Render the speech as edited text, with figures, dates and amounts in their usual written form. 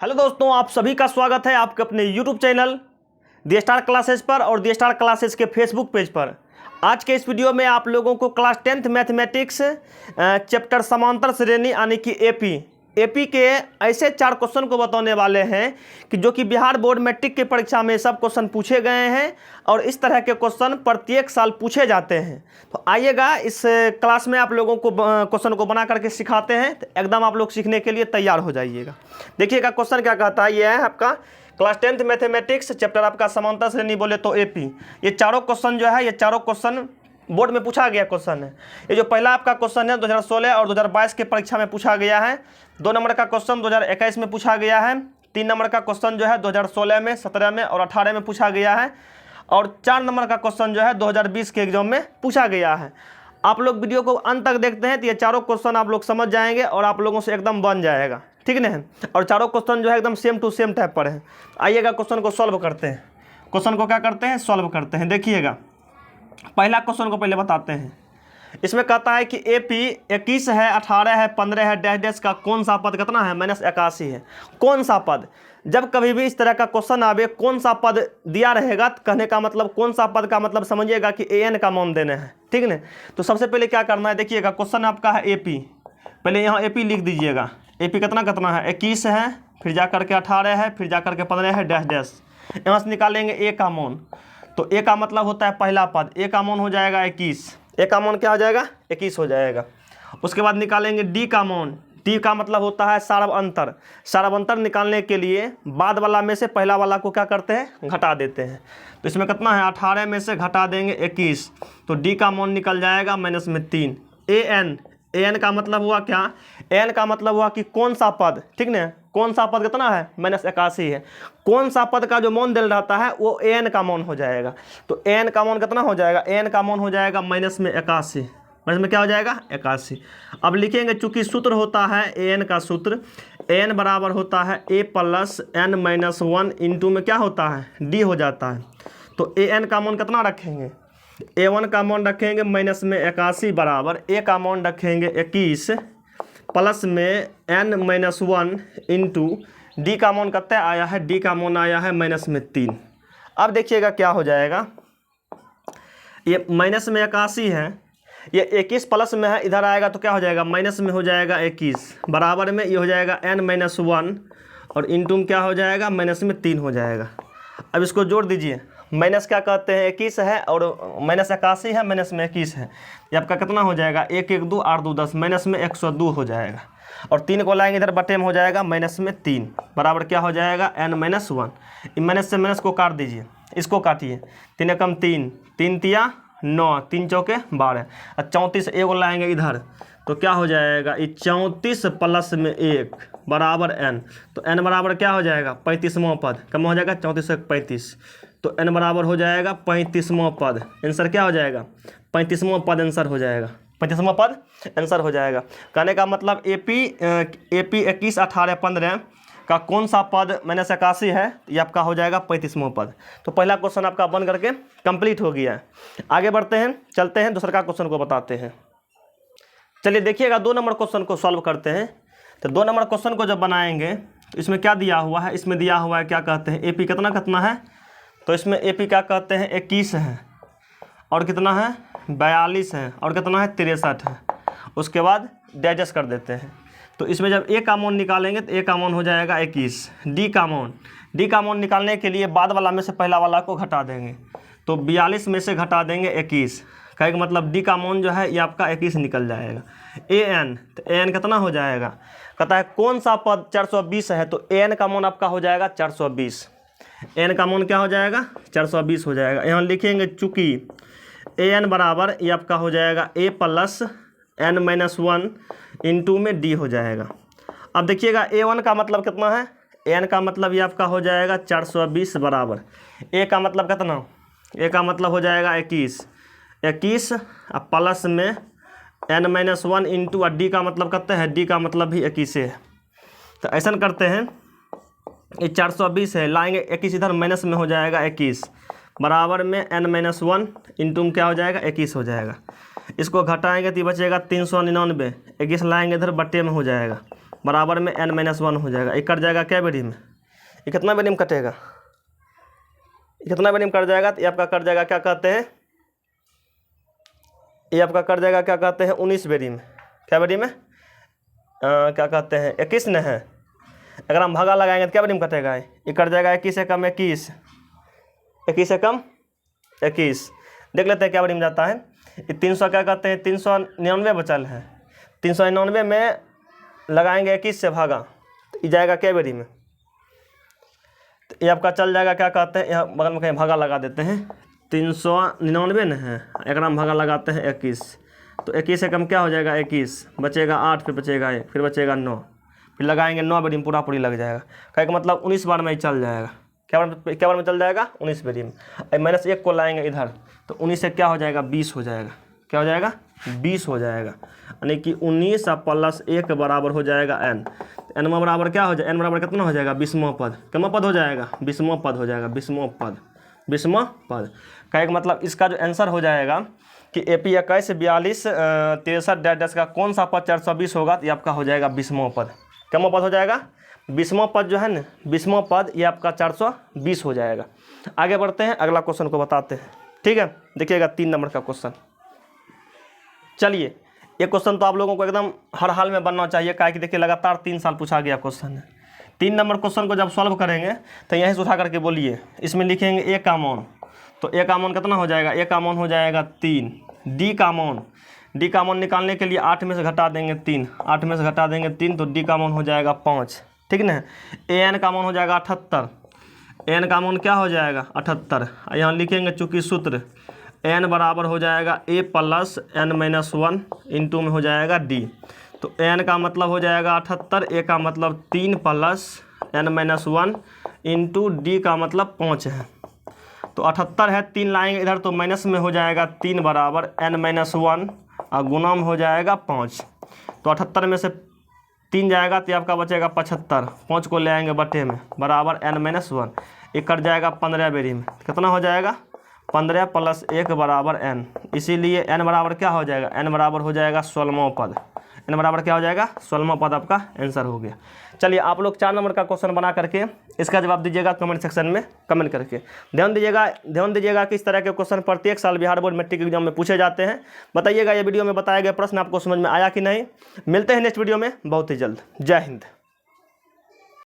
Hello दोस्तों, आप सभी का स्वागत है आपके अपने यूट्यूब चैनल दी स्टार क्लासेस पर और दी स्टार क्लासेस के फेसबुक पेज पर। आज के इस वीडियो में आप लोगों को क्लास 10th मैथमेटिक्स चैप्टर समांतर श्रेणी यानी कि एपी के ऐसे 4 क्वेश्चन को बताने वाले हैं कि जो कि बिहार बोर्ड मैट्रिक की परीक्षा में सब क्वेश्चन पूछे गए हैं और इस तरह के क्वेश्चन प्रत्येक साल पूछे जाते हैं। तो आइएगा इस क्लास में आप लोगों को क्वेश्चन को बना करके सिखाते हैं, तो एकदम आप लोग सीखने के लिए तैयार हो जाइएगा। देखिएगा क्वेश्चन क्या कहता है। ये है आपका क्लास 10th मैथमेटिक्स चैप्टर आपका समांतर श्रेणी बोले तो एपी। ये चारों क्वेश्चन जो है, ये चारों क्वेश्चन बोर्ड में पूछा गया क्वेश्चन है। ये जो पहला आपका क्वेश्चन है 2016 और 2022 के परीक्षा में पूछा गया है। 2 नंबर का क्वेश्चन 2021 में पूछा गया है। 3 नंबर का क्वेश्चन जो है 2016 में, 17 में और 18 में पूछा गया है। और 4 नंबर का क्वेश्चन जो है 2020 के एग्जाम में पूछा गया है। आप लोग वीडियो को अंत तक देखते हैं तो ये चारों क्वेश्चन आप लोग समझ जाएंगे और आप लोगों से एकदम बन जाएगा, ठीक ना। और चारों क्वेश्चन जो है एकदम सेम टू सेम टाइप पर है। आइएगा क्वेश्चन को सॉल्व करते हैं। क्वेश्चन को क्या करते हैं, सॉल्व करते हैं। देखिएगा पहला क्वेश्चन को पहले बताते हैं। इसमें कहता है कि एपी 21 है, 18 है, 15 है, डैश डैश का कौन सा पद कितना है, -81 है। कौन सा पद, जब कभी भी इस तरह का क्वेश्चन आवे कौन सा पद दिया रहेगा, तो कहने का मतलब कौन सा पद का मतलब समझिएगा कि an का मान देना है, ठीक ना। तो सबसे पहले क्या करना है, देखिएगा क्वेश्चन आपका है एपी। पहले यहाँ एपी लिख दीजिएगा। एपी कितना कितना है, 21 है, फिर जा करके 18 है, फिर जा करके 15 है, डैश डैश। यहाँ से निकालेंगे ए का मान। तो ए का मतलब होता है पहला पद, ए का मान हो जाएगा 21। ए का मान क्या हो जाएगा, 21 हो जाएगा। उसके बाद निकालेंगे डी का मान। डी का मतलब होता है सार्व अंतर। सार्व अंतर निकालने के लिए बाद वाला में से पहला वाला को क्या करते हैं, घटा देते हैं। तो इसमें कितना है, 18 में से घटा देंगे 21, तो डी का मान निकल जाएगा -3। एन का मतलब हुआ क्या, एन का मतलब हुआ कि कौन सा पद, ठीक ना। कौन सा पद कितना है, -81 है। कौन सा पद का जो मान दिल रहता है वो एन का मान हो जाएगा। तो एन का मान कितना हो जाएगा, एन का मान हो जाएगा -81। में क्या हो जाएगा, 81। अब लिखेंगे, चूंकि सूत्र होता है एन का सूत्र, एन बराबर होता है a + n-1 इंटू में क्या होता है, डी हो जाता है। तो ए एन का मान कितना रखेंगे, a1 का मान रखेंगे -81 बराबर ए का मान रखेंगे 21 प्लस में n-1 इंटू डी का मान कितना आया है, डी का मान आया है -3। अब देखिएगा क्या हो जाएगा, ये -81 है, ये 21 प्लस में है, इधर आएगा तो क्या हो जाएगा, माइनस में हो जाएगा 21 बराबर में ये हो जाएगा n-1 और इंटू में क्या हो जाएगा, -3 हो जाएगा। अब इसको जोड़ दीजिए। माइनस क्या कहते हैं, 21 है और -81 है, -21 है। ये आपका कितना हो जाएगा, 1 1 2 8 2 10, -102 हो जाएगा। और 3 को लाएंगे इधर बटे में हो जाएगा -3 बराबर क्या हो जाएगा, n-1। माइनस से माइनस को काट दीजिए, इसको काटिए। 3 एकम 3, 3 तिया 9, 3 चौके 12 और 34 एगो लाएंगे इधर तो क्या हो जाएगा, 34 प्लस में 1 बराबर n। तो n बराबर क्या हो जाएगा, 35वां पद। कम हो जाएगा 34 से 35, तो n बराबर हो जाएगा 35वां पद। आंसर क्या हो जाएगा, 35वां पद आंसर हो जाएगा। 35वां पद आंसर हो जाएगा। कहने का मतलब एपी 21 18 15 का कौन सा पद -81 है, ये आपका हो जाएगा 35वां पद। तो पहला क्वेश्चन आपका बन करके कंप्लीट हो गया है। आगे बढ़ते हैं, चलते हैं दूसरा क्वेश्चन को बताते हैं। चलिए देखिएगा 2 नंबर क्वेश्चन को सॉल्व करते हैं। तो 2 नंबर क्वेश्चन को जब बनाएंगे तो इसमें क्या दिया हुआ है, इसमें दिया हुआ है क्या कहते हैं, एपी कितना कितना है। तो इसमें एपी क्या कहते हैं, 21 है और कितना है, 42 है और कितना है, 63 है। उसके बाद डाइजेस्ट कर देते हैं। तो इसमें जब ए का मान निकालेंगे तो ए का मान हो जाएगा 21। डी का मान निकालने के लिए बाद वाला में से पहला वाला को घटा देंगे। तो 42 में से घटा देंगे 21, कहे का मतलब डी का मान जो है ये आपका 21 निकल जाएगा। एन, तो एन कितना हो जाएगा, कहता है कौन सा पद 420 है। तो एन का मान आपका हो जाएगा 420। एन का मान क्या हो जाएगा, 420 हो जाएगा। यहाँ लिखेंगे चूँकि एन बराबर ये आपका हो जाएगा a + n-1 इंटू में डी हो जाएगा। अब देखिएगा a1 का मतलब कितना है, n का मतलब ये आपका हो जाएगा 420 बराबर a का मतलब कितना, a का मतलब हो जाएगा 21 प्लस में n-1 इंटू डी का मतलब कितना है, डी का मतलब भी 21 है। तो ऐसा करते हैं, ये 420 है, लाएंगे 21 इधर माइनस में हो जाएगा 21 बराबर में n-1 इंटू में क्या हो जाएगा, 21 हो जाएगा। इसको घटाएंगे तो बचेगा 399, 21 लाएंगे इधर बट्टे में हो जाएगा बराबर में n-1 हो जाएगा। ये कट जाएगा क्या बेरी में, ये कितना बेरी में कटेगा, ये कितना बेरी में कट जाएगा, तो ये आपका कट जाएगा क्या कहते हैं, ये आपका कट जाएगा क्या कहते हैं 19 बेरी में। क्या बेरी में क्या कहते हैं 21 न है। अगर हम भागा लगाएंगे तो क्या बेरी में कटेगा, ये कट जाएगा 21 से कम 21, 21 से कम 21। देख लेते हैं क्या बेरी में जाता है। ये 300 क्या कहते हैं 399 बचल है, 399 में लगाएंगे 21 से भागा, तो ये जाएगा क्या बेरी में, तो ये आपका चल जाएगा क्या कहते हैं, यहाँ बगल में कहीं भागा लगा देते हैं, 399 न है, एक हम भागा लगाते हैं 21, तो 21 से कम क्या हो जाएगा 21, बचेगा 8, फिर बचेगा 1, फिर बचेगा 9, फिर लगाएंगे 9 बेरी में पूरी लग जाएगा। कहे का मतलब 19 बार में ही चल जाएगा। क्या बार में चल जाएगा 19 बेरी में। -1 को लाएंगे इधर, तो 19 से क्या हो जाएगा 20 हो जाएगा। क्या हो जाएगा 20 हो जाएगा, यानी कि 19 + 1 बराबर हो जाएगा n। n में बराबर क्या हो जाएगा, n बराबर कितना हो जाएगा 20वां पद। कितना पद हो जाएगा 20वां पद हो जाएगा, 20वां पद। कहे का मतलब इसका जो आंसर हो जाएगा कि AP 21 42 63 का कौन सा पद 420 होगा, तो ये आपका हो जाएगा 20वां पद। कितना पद हो जाएगा 20वां पद जो है ना, 20वां पद ये आपका 420 हो जाएगा। आगे बढ़ते हैं, अगला क्वेश्चन को बताते हैं। ठीक है, देखिएगा 3 नंबर का क्वेश्चन। चलिए, ये क्वेश्चन तो आप लोगों को एकदम हर हाल में बनना चाहिए, काहे कि देखिए लगातार 3 साल पूछा गया क्वेश्चन है। 3 नंबर क्वेश्चन को जब सॉल्व करेंगे तो यहीं से उठा करके बोलिए, इसमें लिखेंगे ए का मान, तो ए का मान कितना हो जाएगा, ए का मान हो जाएगा 3। डी का मान निकालने के लिए 8 में से घटा देंगे 3, 8 में से घटा देंगे 3, तो डी का मान हो जाएगा 5। ठीक ना। एन का मान हो जाएगा 78, एन का मान क्या हो जाएगा 78। यहाँ लिखेंगे चूँकि सूत्र n बराबर हो जाएगा a + n-1 इंटू में हो जाएगा d, तो n का मतलब हो जाएगा 78, a का मतलब 3 + n-1 इंटू d का मतलब 5 है। तो 78 है, 3 लाएंगे इधर तो माइनस में हो जाएगा 3 बराबर n-1 और गुना में हो जाएगा 5। तो 78 में से 3 जाएगा तो आपका बचेगा 75, 5 को ले आएंगे बटे में बराबर n-1, ये कट जाएगा 15 बेरी में। कितना हो जाएगा 15 + 1 बराबर n, इसीलिए n बराबर क्या हो जाएगा, n बराबर हो जाएगा 16वां पद। n बराबर क्या हो जाएगा 16वां पद आपका आंसर हो गया। चलिए, आप लोग 4 नंबर का क्वेश्चन बना करके इसका जवाब दीजिएगा कमेंट सेक्शन में कमेंट करके। ध्यान दीजिएगा कि इस तरह के क्वेश्चन प्रत्येक साल बिहार बोर्ड मैट्रिक एग्जाम में पूछे जाते हैं। बताइएगा ये वीडियो में बताए गए प्रश्न आपको समझ में आया कि नहीं। मिलते हैं नेक्स्ट वीडियो में बहुत ही जल्द। जय हिंद।